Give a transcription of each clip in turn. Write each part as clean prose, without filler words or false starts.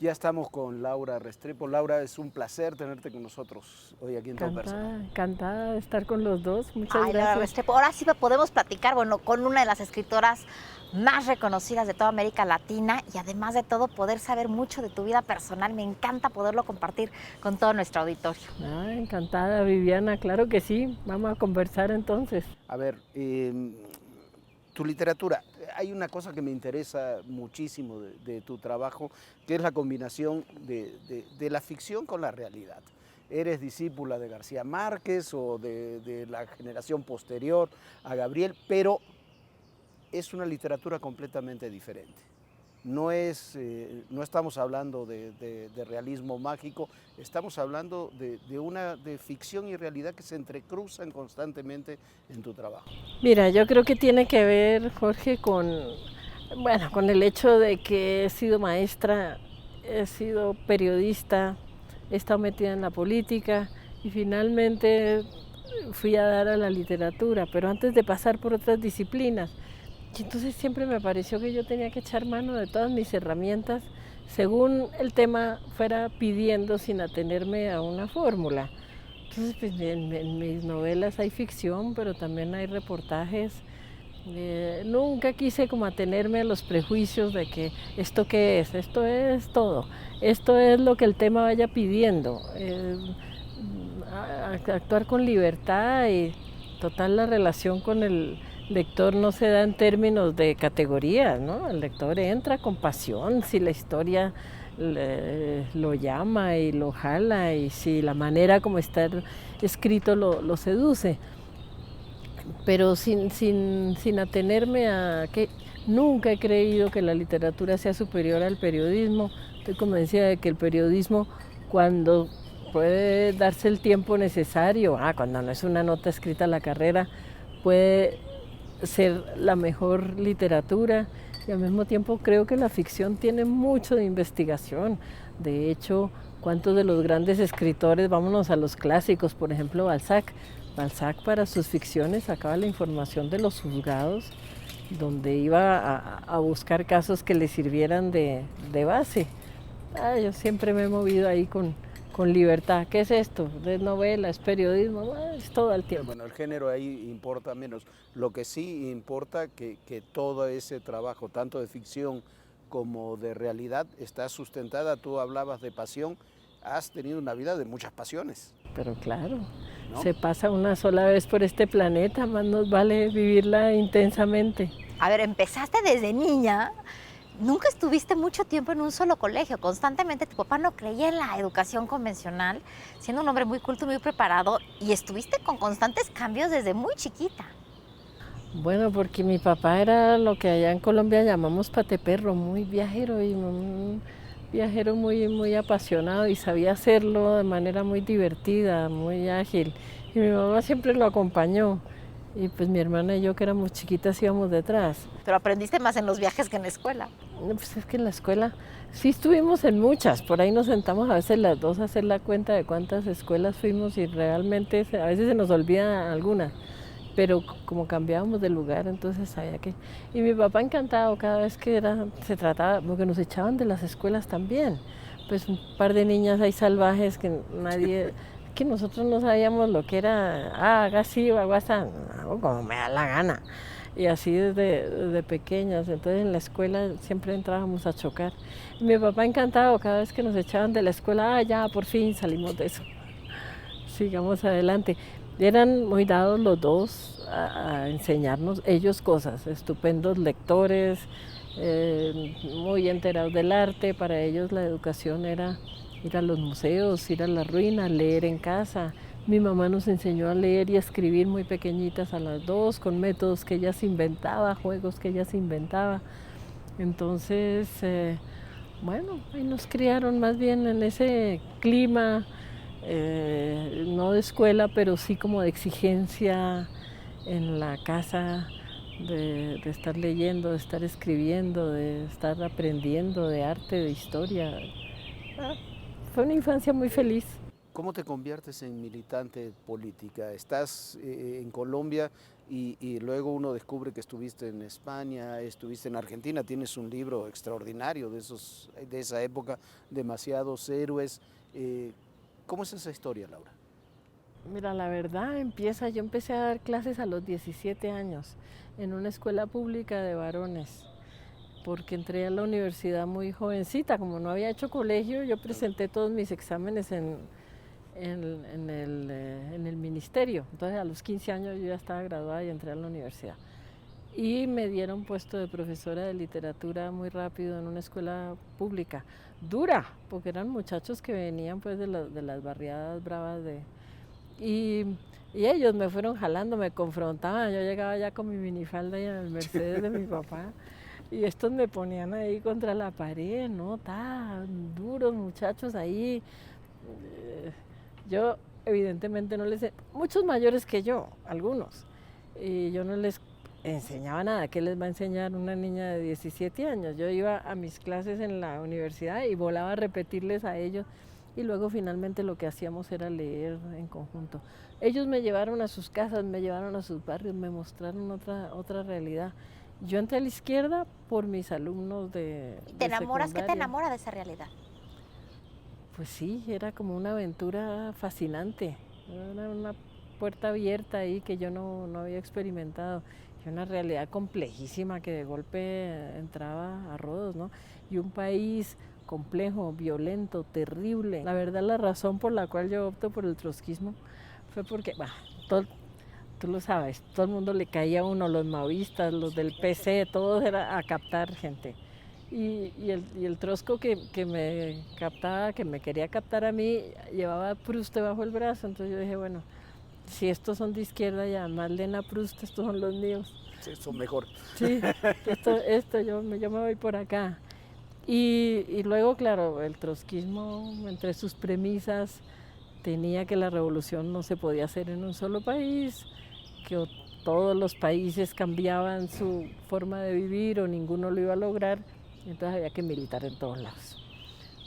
Ya estamos con Laura Restrepo. Laura, es un placer tenerte con nosotros hoy aquí en Todo Personal. Encantada, encantada de estar con los dos. Muchas Ay, Laura gracias. Restrepo, ahora sí podemos platicar, bueno, con una de las escritoras más reconocidas de toda América Latina y además de todo poder saber mucho de tu vida personal. Me encanta poderlo compartir con todo nuestro auditorio. Encantada, Viviana, claro que sí. Vamos a conversar entonces. A ver, tu literatura. Hay una cosa que me interesa muchísimo de tu trabajo, que es la combinación de la ficción con la realidad. ¿Eres discípula de García Márquez o de la generación posterior a Gabriel? Pero es una literatura completamente diferente. No estamos hablando de realismo mágico, estamos hablando de ficción y realidad que se entrecruzan constantemente en tu trabajo. Mira, yo creo que tiene que ver, Jorge, con el hecho de que he sido maestra, he sido periodista, he estado metida en la política y finalmente fui a dar a la literatura, pero antes de pasar por otras disciplinas. Y entonces siempre me pareció que yo tenía que echar mano de todas mis herramientas según el tema fuera pidiendo sin atenerme a una fórmula. Entonces, pues, en mis novelas hay ficción, pero también hay reportajes. Nunca quise como atenerme a los prejuicios de que esto qué es, esto es todo, esto es lo que el tema vaya pidiendo. Actuar con libertad y total la relación con el lector no se da en términos de categorías, ¿no? El lector entra con pasión si la historia lo llama y lo jala y si la manera como está escrito lo seduce. Pero sin atenerme a que nunca he creído que la literatura sea superior al periodismo. Estoy convencida de que el periodismo, cuando puede darse el tiempo necesario, cuando no es una nota escrita a la carrera, puede ser la mejor literatura y al mismo tiempo creo que la ficción tiene mucho de investigación. De hecho, ¿cuántos de los grandes escritores, vámonos a los clásicos, por ejemplo Balzac? Balzac para sus ficciones sacaba la información de los juzgados, donde iba a buscar casos que le sirvieran de base. Yo siempre me he movido ahí con libertad. ¿Qué es esto? ¿Es novela? ¿Es periodismo? Es todo el tiempo. Bueno, el género ahí importa menos. Lo que sí importa que todo ese trabajo, tanto de ficción como de realidad, está sustentada. Tú hablabas de pasión, has tenido una vida de muchas pasiones. Pero claro, ¿No? se pasa una sola vez por este planeta, más nos vale vivirla intensamente. A ver, empezaste desde niña. Nunca estuviste mucho tiempo en un solo colegio, constantemente tu papá no creía en la educación convencional, siendo un hombre muy culto, muy preparado, y estuviste con constantes cambios desde muy chiquita. Bueno, porque mi papá era lo que allá en Colombia llamamos pateperro, muy viajero y un viajero muy apasionado y sabía hacerlo de manera muy divertida, muy ágil. Y mi mamá siempre lo acompañó. Y pues mi hermana y yo, que éramos chiquitas, íbamos detrás. Pero aprendiste más en los viajes que en la escuela. Pues es que en la escuela sí estuvimos en muchas, por ahí nos sentamos a veces las dos a hacer la cuenta de cuántas escuelas fuimos y realmente a veces se nos olvida alguna, pero como cambiábamos de lugar, entonces sabía que... Y mi papá encantado cada vez que se trataba, porque nos echaban de las escuelas también, pues un par de niñas ahí salvajes que nadie... que nosotros no sabíamos lo que era, haga así o hago así, hago como me da la gana. Y así desde pequeñas, entonces en la escuela siempre entrábamos a chocar. Y mi papá encantado, cada vez que nos echaban de la escuela, ya por fin salimos de eso, sigamos adelante. Eran muy dados los dos a enseñarnos ellos cosas, estupendos lectores, muy enterados del arte. Para ellos la educación era ir a los museos, ir a la ruina, leer en casa. Mi mamá nos enseñó a leer y a escribir muy pequeñitas a las dos, con métodos que ella se inventaba, juegos que ella se inventaba. Entonces, bueno, ahí nos criaron más bien en ese clima, no de escuela, pero sí como de exigencia en la casa, de estar leyendo, de estar escribiendo, de estar aprendiendo de arte, de historia. Ah, Fue una infancia muy feliz. ¿Cómo te conviertes en militante política? Estás en Colombia y luego uno descubre que estuviste en España, estuviste en Argentina, tienes un libro extraordinario de esa época, Demasiados héroes. ¿Cómo es esa historia, Laura? Mira, la verdad yo empecé a dar clases a los 17 años en una escuela pública de varones, porque entré a la universidad muy jovencita, como no había hecho colegio, yo presenté todos mis exámenes en el ministerio, entonces a los 15 años yo ya estaba graduada y entré a la universidad. Y me dieron puesto de profesora de literatura muy rápido en una escuela pública, dura, porque eran muchachos que venían pues de las barriadas bravas y, y ellos me fueron jalando, me confrontaban, yo llegaba ya con mi minifalda y en el Mercedes de mi papá, y estos me ponían ahí contra la pared, ¿no? Tan duros muchachos ahí. Yo evidentemente no les... Muchos mayores que yo, algunos, y yo no les enseñaba nada. ¿Qué les va a enseñar una niña de 17 años? Yo iba a mis clases en la universidad y volaba a repetirles a ellos, y luego finalmente lo que hacíamos era leer en conjunto. Ellos me llevaron a sus casas, me llevaron a sus barrios, me mostraron otra realidad. Yo entré a la izquierda por mis alumnos de ¿Te enamoras? ¿Qué te secundaria. enamora de esa realidad? Pues sí, era como una aventura fascinante, era una puerta abierta ahí que yo no había experimentado, y una realidad complejísima que de golpe entraba a rodos, ¿no? Y un país complejo, violento, terrible. La verdad, la razón por la cual yo opto por el trotskismo fue porque, tú lo sabes, todo el mundo le caía a uno, los maoístas, los del PC, todos era a captar gente. Y el trosco que me captaba, que me quería captar a mí, llevaba a Proust debajo del brazo. Entonces yo dije, bueno, si estos son de izquierda y además leen a Proust, estos son los míos. Sí, son mejor. Sí, yo me voy por acá. Y luego, claro, el trotskismo, entre sus premisas, tenía que la revolución no se podía hacer en un solo país, que todos los países cambiaban su forma de vivir o ninguno lo iba a lograr. Entonces había que militar en todos lados.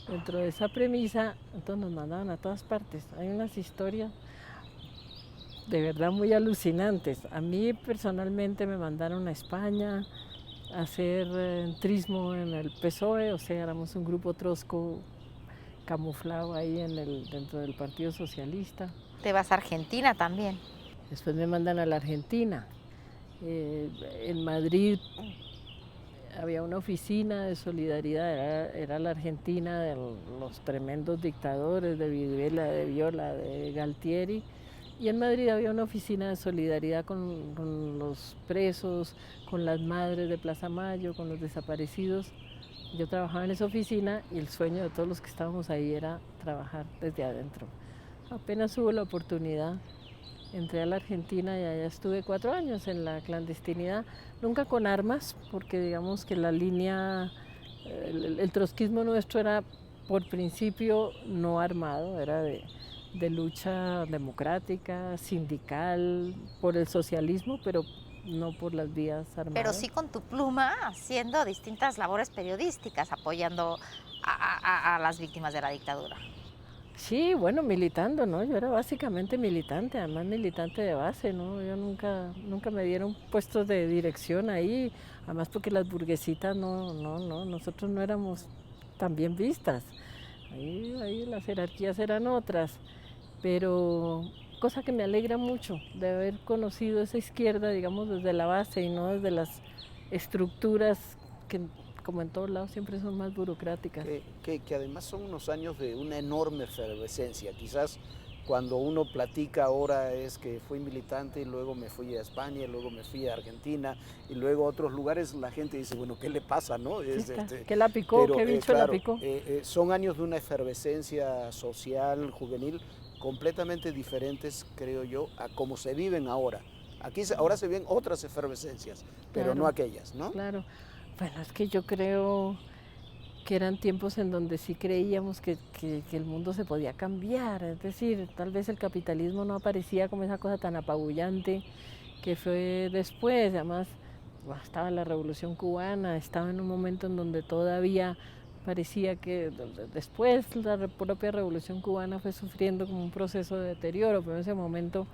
Dentro de esa premisa, entonces nos mandaban a todas partes. Hay unas historias de verdad muy alucinantes. A mí personalmente me mandaron a España a hacer entrismo en el PSOE, o sea, éramos un grupo trosco camuflado ahí dentro del Partido Socialista. Te vas a Argentina también. Después me mandan a la Argentina. En Madrid había una oficina de solidaridad, era la Argentina de los tremendos dictadores de Videla, de Viola, de Galtieri, y en Madrid había una oficina de solidaridad con los presos, con las madres de Plaza Mayo, con los desaparecidos. Yo trabajaba en esa oficina y el sueño de todos los que estábamos ahí era trabajar desde adentro. Apenas hubo la oportunidad, entré a la Argentina y allá estuve 4 años en la clandestinidad, nunca con armas, porque digamos que la línea, el trotskismo nuestro era por principio no armado, era de lucha democrática, sindical, por el socialismo, pero no por las vías armadas. Pero sí con tu pluma haciendo distintas labores periodísticas, apoyando a las víctimas de la dictadura. Sí, bueno, militando, ¿no? Yo era básicamente militante, además militante de base, ¿no? Yo nunca me dieron puestos de dirección ahí, además porque las burguesitas nosotros no éramos tan bien vistas. Ahí las jerarquías eran otras, pero cosa que me alegra mucho de haber conocido esa izquierda, digamos, desde la base y no desde las estructuras que, como en todos lados, siempre son más burocráticas. Que además son unos años de una enorme efervescencia. Quizás cuando uno platica ahora es que fui militante y luego me fui a España, y luego me fui a Argentina y luego a otros lugares, la gente dice, bueno, ¿qué le pasa, no? ¿Qué la picó? Pero, ¿qué bicho claro, la picó? Son años de una efervescencia social, juvenil, completamente diferentes, creo yo, a cómo se viven ahora. Ahora se viven otras efervescencias, pero claro, no aquellas, ¿no? Claro. Bueno, es que yo creo que eran tiempos en donde sí creíamos que el mundo se podía cambiar, es decir, tal vez el capitalismo no aparecía como esa cosa tan apabullante que fue después, además estaba la Revolución Cubana, estaba en un momento en donde todavía parecía que después la propia Revolución Cubana fue sufriendo como un proceso de deterioro, pero en ese momento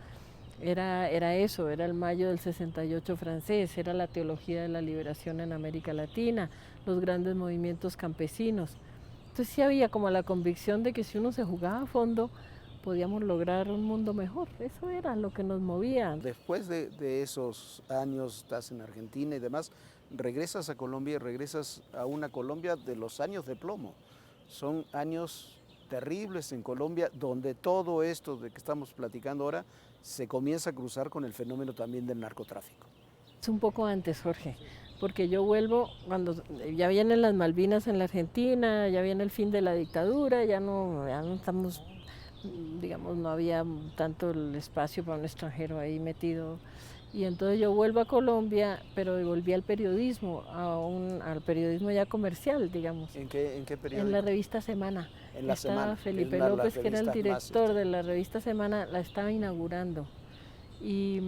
Era eso, era el mayo del 68 francés, era la teología de la liberación en América Latina, los grandes movimientos campesinos. Entonces sí había como la convicción de que si uno se jugaba a fondo, podíamos lograr un mundo mejor. Eso era lo que nos movía. Después de esos años, estás en Argentina y demás, regresas a Colombia y regresas a una Colombia de los años de plomo. Son años terribles en Colombia, donde todo esto de que estamos platicando ahora se comienza a cruzar con el fenómeno también del narcotráfico. Es un poco antes, Jorge, porque yo vuelvo cuando ya vienen las Malvinas en la Argentina, ya viene el fin de la dictadura, ya no estamos, digamos, no había tanto el espacio para un extranjero ahí metido. Y entonces yo vuelvo a Colombia, pero volví al periodismo, al periodismo ya comercial, digamos. ¿En qué periódico? En la revista Semana. En la Estaba Semana. Felipe López, que era el director de la revista Semana, la estaba inaugurando. Y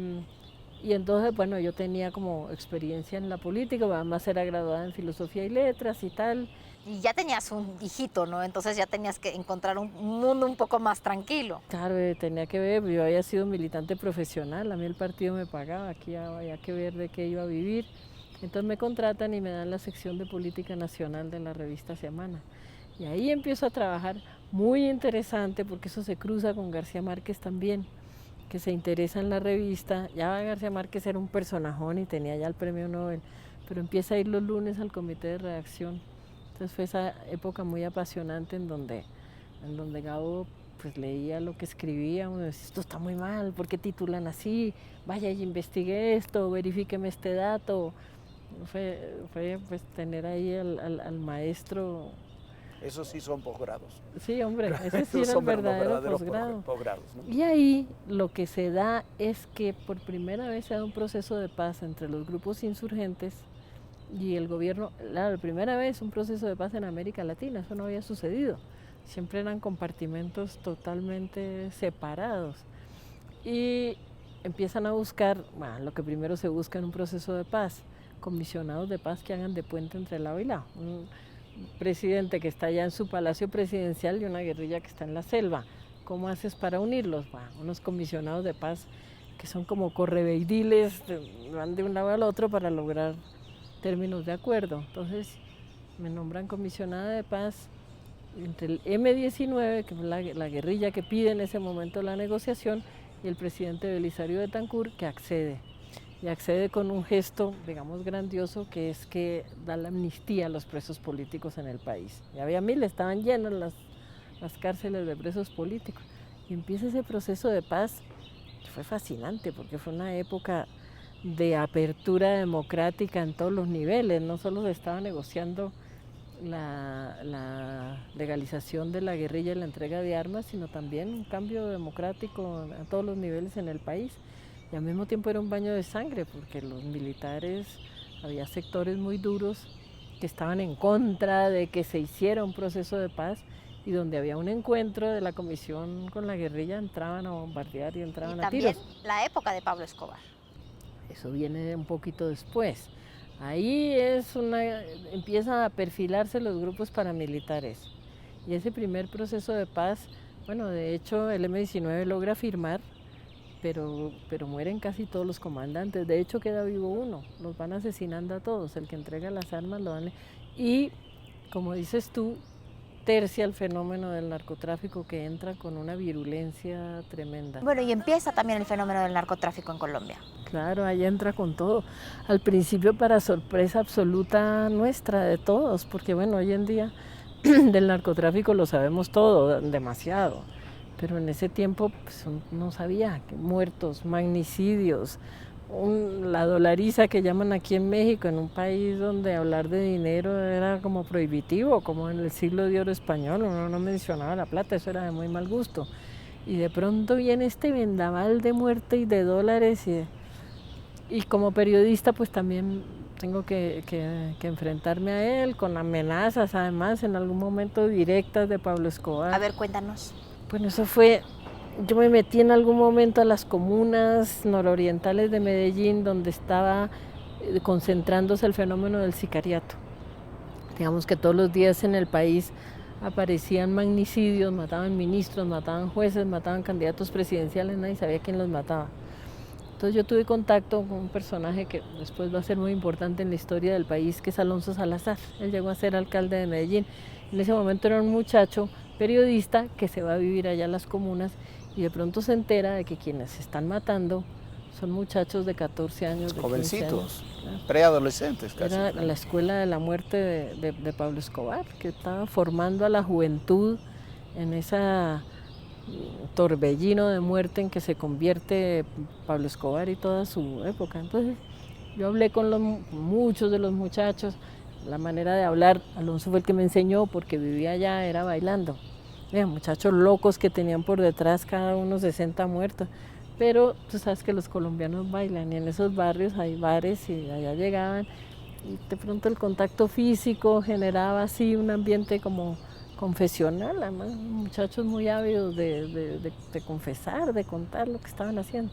entonces, bueno, yo tenía como experiencia en la política, además era graduada en Filosofía y Letras y tal. Y ya tenías un hijito, ¿no? Entonces ya tenías que encontrar un mundo un poco más tranquilo. Claro, tenía que ver, yo había sido militante profesional, a mí el partido me pagaba, aquí había que ver de qué iba a vivir. Entonces me contratan y me dan la sección de Política Nacional de la revista Semana. Y ahí empiezo a trabajar, muy interesante, porque eso se cruza con García Márquez también, que se interesa en la revista. Ya García Márquez era un personajón y tenía ya el premio Nobel, pero empieza a ir los lunes al comité de redacción. Entonces fue esa época muy apasionante en donde Gabo pues leía lo que escribía, uno decía, esto está muy mal, ¿por qué titulan así? Vaya y investigue esto, verifíqueme este dato. Fue pues tener ahí al maestro. Esos sí son posgrados. Sí, hombre, ese sí era el verdadero posgrado. ¿No? Y ahí lo que se da es que por primera vez se da un proceso de paz entre los grupos insurgentes y el gobierno. La primera vez un proceso de paz en América Latina, eso no había sucedido. Siempre eran compartimentos totalmente separados. Y empiezan a buscar, bueno, lo que primero se busca en un proceso de paz, comisionados de paz que hagan de puente entre lado y lado. Un presidente que está allá en su palacio presidencial y una guerrilla que está en la selva. ¿Cómo haces para unirlos? Bueno, unos comisionados de paz que son como correveidiles, van de un lado al otro para lograr términos de acuerdo. Entonces me nombran comisionada de paz entre el M-19, que fue la guerrilla que pide en ese momento la negociación, y el presidente Belisario Betancur, que accede. Y accede con un gesto, digamos, grandioso, que es que da la amnistía a los presos políticos en el país. Y había miles, estaban llenas las cárceles de presos políticos. Y empieza ese proceso de paz, que fue fascinante, porque fue una época de apertura democrática en todos los niveles. No solo se estaba negociando la legalización de la guerrilla y la entrega de armas, sino también un cambio democrático a todos los niveles en el país. Y al mismo tiempo era un baño de sangre, porque los militares, había sectores muy duros que estaban en contra de que se hiciera un proceso de paz, y donde había un encuentro de la comisión con la guerrilla entraban a bombardear y entraban a tiros. También la época de Pablo Escobar. Eso viene un poquito después. Ahí empiezan a perfilarse los grupos paramilitares. Y ese primer proceso de paz, bueno, de hecho el M-19 logra firmar, pero mueren casi todos los comandantes. De hecho queda vivo uno, los van asesinando a todos. El que entrega las armas lo dan. Y, como dices tú, tercia el fenómeno del narcotráfico, que entra con una virulencia tremenda. Bueno, y empieza también el fenómeno del narcotráfico en Colombia. Claro, ahí entra con todo. Al principio para sorpresa absoluta nuestra, de todos, porque bueno, hoy en día del narcotráfico lo sabemos todo, demasiado. Pero en ese tiempo pues, no sabía, que muertos, magnicidios, la dolariza que llaman aquí en México, en un país donde hablar de dinero era como prohibitivo, como en el siglo de oro español, uno no mencionaba la plata, eso era de muy mal gusto. Y de pronto viene este vendaval de muerte y de dólares, y como periodista pues también tengo que enfrentarme a él con amenazas, además en algún momento directas de Pablo Escobar. A ver, cuéntanos. Bueno, eso fue, yo me metí en algún momento a las comunas nororientales de Medellín, donde estaba concentrándose el fenómeno del sicariato. Digamos que todos los días en el país aparecían magnicidios, mataban ministros, mataban jueces, mataban candidatos presidenciales, nadie sabía quién los mataba. Entonces yo tuve contacto con un personaje que después va a ser muy importante en la historia del país, que es Alonso Salazar. Él llegó a ser alcalde de Medellín. En ese momento era un muchacho periodista que se va a vivir allá a las comunas y de pronto se entera de que quienes se están matando son muchachos de 14 años, de 15 Jovencitos, años. preadolescentes casi. Era la escuela de la muerte de Pablo Escobar, que estaba formando a la juventud en esa torbellino de muerte en que se convierte Pablo Escobar y toda su época. Entonces yo hablé con muchos de los muchachos, la manera de hablar, Alonso fue el que me enseñó porque vivía allá, era bailando. Muchachos locos que tenían por detrás cada uno 60 muertos, pero tú sabes que los colombianos bailan y en esos barrios hay bares y allá llegaban y de pronto el contacto físico generaba así un ambiente como confesional, además, muchachos muy ávidos de confesar, de contar lo que estaban haciendo.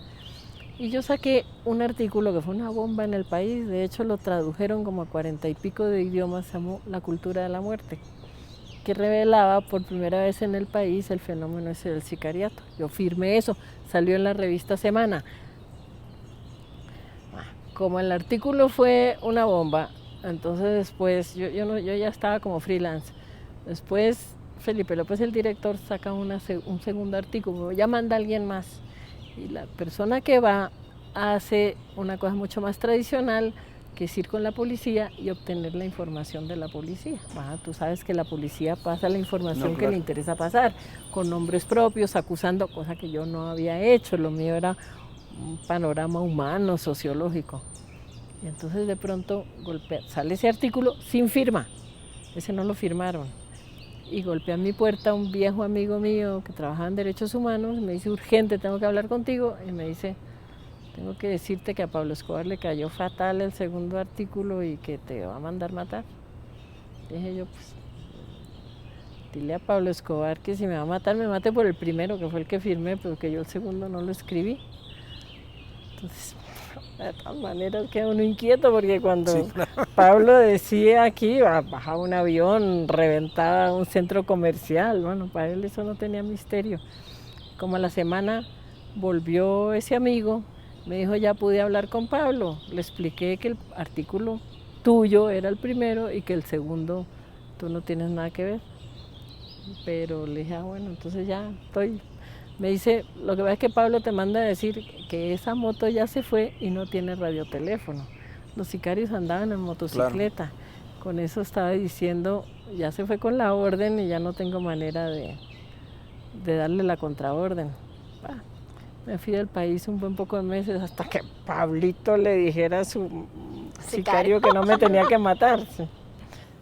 Y yo saqué un artículo que fue una bomba en el país, de hecho lo tradujeron como a 40 y pico de idiomas, se llamó La cultura de la muerte, que revelaba por primera vez en el país el fenómeno ese del sicariato. Yo firmé eso, salió en la revista Semana. Como el artículo fue una bomba, entonces después yo ya estaba como freelance. Después Felipe López, el director, saca un segundo artículo, ya manda a alguien más. Y la persona que va hace una cosa mucho más tradicional, que es ir con la policía y obtener la información de la policía. Tú sabes que la policía pasa la información que le interesa pasar, con nombres propios, acusando, cosa que yo no había hecho, lo mío era un panorama humano, sociológico. Y entonces de pronto sale ese artículo sin firma, ese no lo firmaron. Y golpea mi puerta un viejo amigo mío que trabajaba en derechos humanos, me dice, urgente, tengo que hablar contigo, y me dice, tengo que decirte que a Pablo Escobar le cayó fatal el segundo artículo y que te va a mandar matar. Dije yo, pues, dile a Pablo Escobar que si me va a matar, me mate por el primero, que fue el que firmé, pero que yo el segundo no lo escribí. Entonces, de todas maneras queda uno inquieto, porque cuando sí, claro, Pablo decía aquí, bajaba un avión, reventaba un centro comercial, bueno, para él eso no tenía misterio. Como a la semana volvió ese amigo, me dijo, ya pude hablar con Pablo, le expliqué que el artículo tuyo era el primero y que el segundo tú no tienes nada que ver. Pero le dije, bueno, entonces ya estoy. Me dice, lo que pasa es que Pablo te manda a decir que esa moto ya se fue y no tiene radioteléfono. Los sicarios andaban en motocicleta. Claro. Con eso estaba diciendo, ya se fue con la orden y ya no tengo manera de darle la contraorden. Me fui del país un buen poco de meses hasta que Pablito le dijera a su sicario que no me tenía que matar. Sí.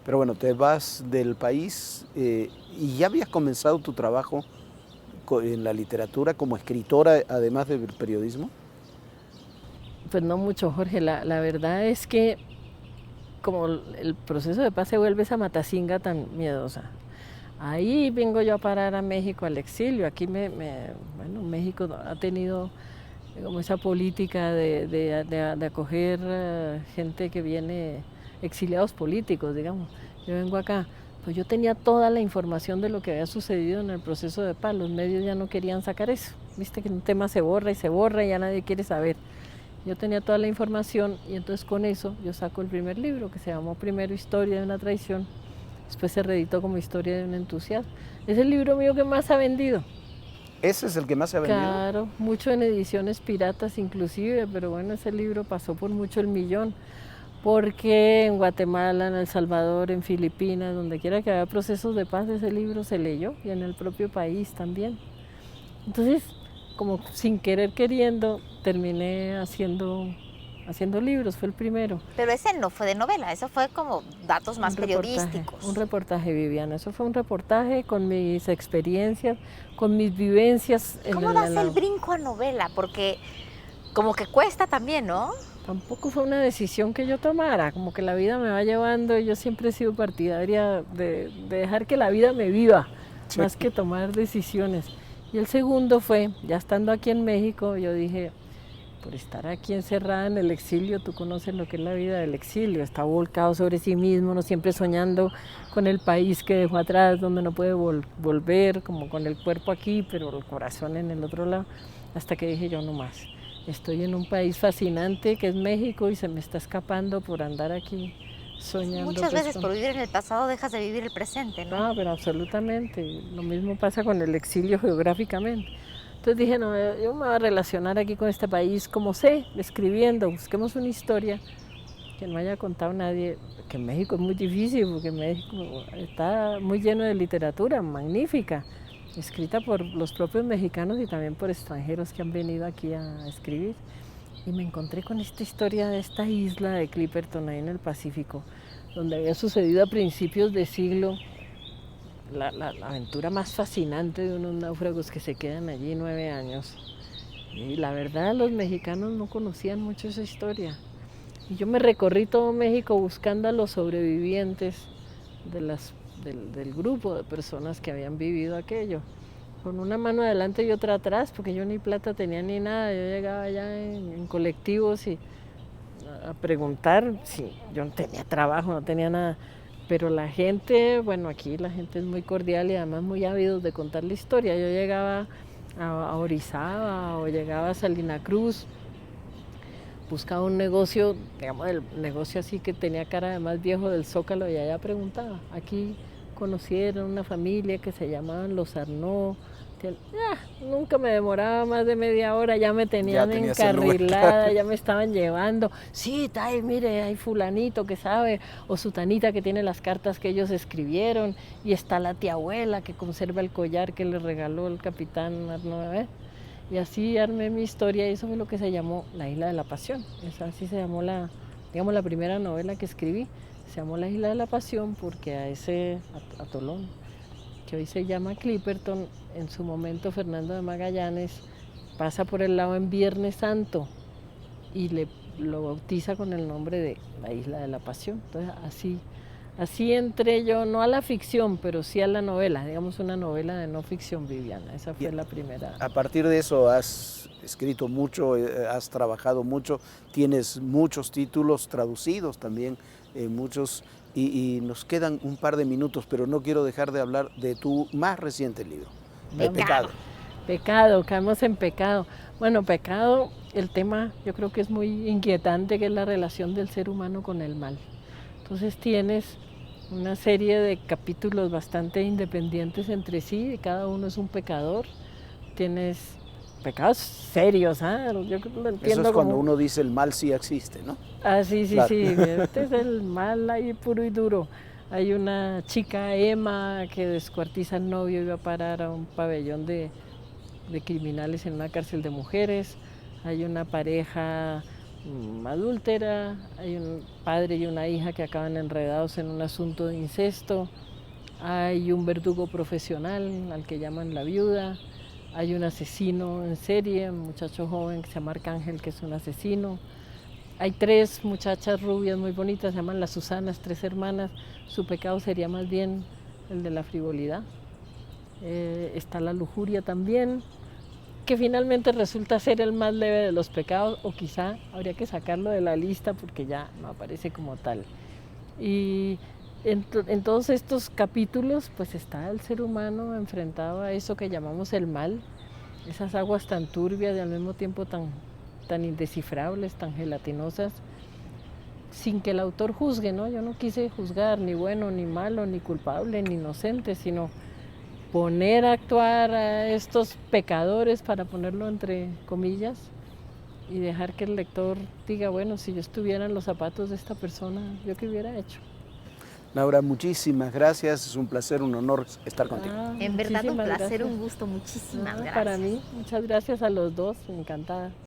Pero bueno, te vas del país y ya habías comenzado tu trabajo en la literatura como escritora, además del periodismo. Pues no mucho, Jorge. La verdad es que como el proceso de paz se vuelve esa matacinga tan miedosa. Ahí vengo yo a parar a México, al exilio. Aquí bueno, México ha tenido como esa política de acoger gente que viene, exiliados políticos, digamos. Yo vengo acá, pues yo tenía toda la información de lo que había sucedido en el proceso de paz. Los medios ya no querían sacar eso. Viste que un tema se borra y ya nadie quiere saber. Yo tenía toda la información y entonces con eso yo saco el primer libro, que se llamó primero Historia de una traición. Después se reeditó como Historia de un entusiasmo. Es el libro mío que más ha vendido. ¿Ese es el que más se ha vendido? Claro, mucho en ediciones piratas inclusive, pero bueno, ese libro pasó por mucho el millón. Porque en Guatemala, en El Salvador, en Filipinas, donde quiera que haya procesos de paz, ese libro se leyó, y en el propio país también. Entonces, como sin querer queriendo, terminé haciendo libros, fue el primero. Pero ese no fue de novela, eso fue como datos más periodísticos. Un reportaje, Viviana, eso fue un reportaje con mis experiencias, con mis vivencias. ¿Cómo das el brinco a novela? Porque como que cuesta también, ¿no? Tampoco fue una decisión que yo tomara, como que la vida me va llevando y yo siempre he sido partidaria de dejar que la vida me viva, sí, más que tomar decisiones. Y el segundo fue, ya estando aquí en México, yo dije, por estar aquí encerrada en el exilio, tú conoces lo que es la vida del exilio, está volcado sobre sí mismo, no siempre soñando con el país que dejó atrás, donde no puede volver, como con el cuerpo aquí, pero el corazón en el otro lado, hasta que dije yo no más. estoy en un país fascinante que es México y se me está escapando por andar aquí soñando. Muchas veces por vivir en el pasado dejas de vivir el presente, ¿no? No, pero absolutamente. Lo mismo pasa con el exilio geográficamente. Entonces dije, no, yo me voy a relacionar aquí con este país como sé, escribiendo, busquemos una historia que no haya contado nadie, que en México es muy difícil, porque México está muy lleno de literatura magnífica, escrita por los propios mexicanos y también por extranjeros que han venido aquí a escribir. Y me encontré con esta historia de esta isla de Clipperton, ahí en el Pacífico, donde había sucedido a principios de siglo la aventura más fascinante de unos náufragos que se quedan allí 9 años. Y la verdad, los mexicanos no conocían mucho esa historia. Y yo me recorrí todo México buscando a los sobrevivientes del grupo de personas que habían vivido aquello. Con una mano adelante y otra atrás, porque yo ni plata tenía ni nada. Yo llegaba allá en colectivos y a preguntar si yo no tenía trabajo, no tenía nada. Pero la gente, bueno, aquí la gente es muy cordial y además muy ávidos de contar la historia. Yo llegaba a Orizaba o llegaba a Salina Cruz, buscaba un negocio, digamos, el negocio así que tenía cara de más viejo del Zócalo y allá preguntaba. Aquí conocieron una familia que se llamaban los Arnaud. Nunca me demoraba más de media hora, ya me tenían encarrilada, ya me estaban llevando. Sí, mire, hay fulanito que sabe, o sutanita que tiene las cartas que ellos escribieron, y está la tía abuela que conserva el collar que le regaló el capitán Arnaud. Y así armé mi historia y eso fue lo que se llamó La Isla de la Pasión. Así se llamó la primera novela que escribí. Se llamó La Isla de la Pasión porque a ese atolón, que hoy se llama Clipperton, en su momento Fernando de Magallanes pasa por el lado en Viernes Santo y lo bautiza con el nombre de La Isla de la Pasión. Entonces así entré yo, no a la ficción, pero sí a la novela, digamos una novela de no ficción, Viviana. Esa fue la primera. A partir de eso has escrito mucho, has trabajado mucho, tienes muchos títulos traducidos también, muchos, y nos quedan un par de minutos, pero no quiero dejar de hablar de tu más reciente libro, Pecado. Pecado, caemos en pecado. Bueno, pecado, el tema yo creo que es muy inquietante, que es la relación del ser humano con el mal. Entonces tienes una serie de capítulos bastante independientes entre sí, y cada uno es un pecador. Tienes pecados serios, ¿ah? Yo lo entiendo. Eso es cuando uno dice el mal sí existe, ¿no? Ah, sí, Claro. sí, este es el mal ahí puro y duro. Hay una chica, Emma, que descuartiza al novio y va a parar a un pabellón de criminales en una cárcel de mujeres. Hay una pareja adúltera, hay un padre y una hija que acaban enredados en un asunto de incesto. Hay un verdugo profesional al que llaman la viuda. Hay un asesino en serie, un muchacho joven que se llama Arcángel, que es un asesino. Hay 3 muchachas rubias muy bonitas, se llaman las Susanas, 3 hermanas. Su pecado sería más bien el de la frivolidad. Está la lujuria también, que finalmente resulta ser el más leve de los pecados, o quizá habría que sacarlo de la lista porque ya no aparece como tal. Y en todos estos capítulos pues está el ser humano enfrentado a eso que llamamos el mal, esas aguas tan turbias y al mismo tiempo tan indescifrables, tan gelatinosas, sin que el autor juzgue, ¿no? Yo no quise juzgar ni bueno, ni malo, ni culpable, ni inocente, sino poner a actuar a estos pecadores, para ponerlo entre comillas, y dejar que el lector diga, bueno, si yo estuviera en los zapatos de esta persona, ¿yo qué hubiera hecho? Laura, muchísimas gracias, es un placer, un honor estar contigo. En verdad un placer, gracias. un gusto, muchísimas gracias. Para mí, muchas gracias a los dos, encantada.